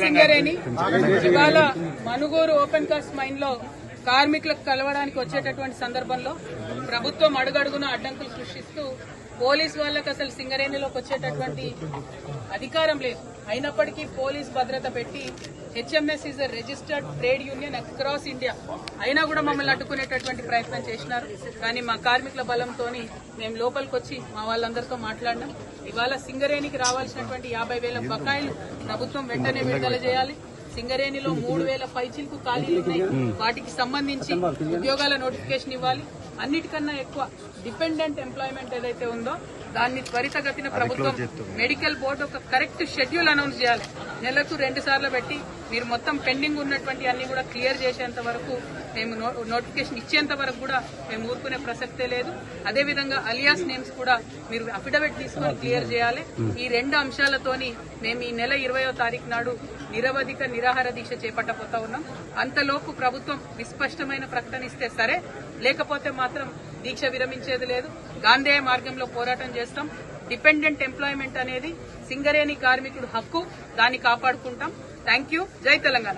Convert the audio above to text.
సింగరేణి ఇవాళ Manuguru open cast mine లో కార్మికులకు కలవడానికి వచ్చేటటువంటి సందర్భంలో ప్రభుత్వం అడుగడుగున అడ్డంకులు సృష్టిస్తూ పోలీసు వాళ్ళకి అసలు సింగరేణిలోకి వచ్చేటటువంటి అధికారం లేదు. అయినప్పటికీ పోలీస్ భద్రత పెట్టి HMS is registered trade union across India అయినా కూడా మమ్మల్ని అడ్డుకునేటటువంటి ప్రయత్నం చేసినారు. కానీ మా కార్మికుల బలంతో మేము లోపలికి వచ్చి మా వాళ్ళందరితో మాట్లాడినాం. ఇవాళ సింగరేణికి రావాల్సినటువంటి 50,000 బకాయిలు ప్రభుత్వం వెంటనే విడుదల చేయాలి. సింగరేణిలో 3,000 పైచిలకు ఖాళీలు ఉన్నాయి. వాటికి సంబంధించి ఉద్యోగాల నోటిఫికేషన్ ఇవ్వాలి. అన్నిటికన్నా ఎక్కువ డిపెండెంట్ ఎంప్లాయ్మెంట్ ఏదైతే ఉందో దాన్ని త్వరితగతిన ప్రభుత్వం మెడికల్ బోర్డు ఒక కరెక్ట్ షెడ్యూల్ అనౌన్స్ చేయాలి. నెలకు 2 సార్లు పెట్టి మీరు మొత్తం పెండింగ్ ఉన్నటువంటి అన్ని కూడా క్లియర్ చేసేంత వరకు మేము నోటిఫికేషన్ ఇచ్చేంత వరకు కూడా మేము ఊరుకునే ప్రసక్తే లేదు. అదేవిధంగా అలియాస్ నేమ్స్ కూడా మీరు అఫిడవిట్ తీసుకొని క్లియర్ చేయాలి. ఈ 2 అంశాలతోని మేము ఈ నెల 20వ తారీఖు నాడు నిరవధిక నిరాహార దీక్ష చేపట్టబోతా ఉన్నాం. అంతలోపు ప్రభుత్వం విస్పష్టమైన ప్రకటన ఇస్తే సరే, లేకపోతే మాత్రం దీక్ష విరమించేది లేదు. గాంధేయ మార్గంలో పోరాటం చేస్తాం. డిపెండెంట్ ఎంప్లాయ్మెంట్ అనేది సింగరేణి కార్మికుడు హక్కు, దాన్ని కాపాడుకుంటాం. Thank you. జై తెలంగాణ.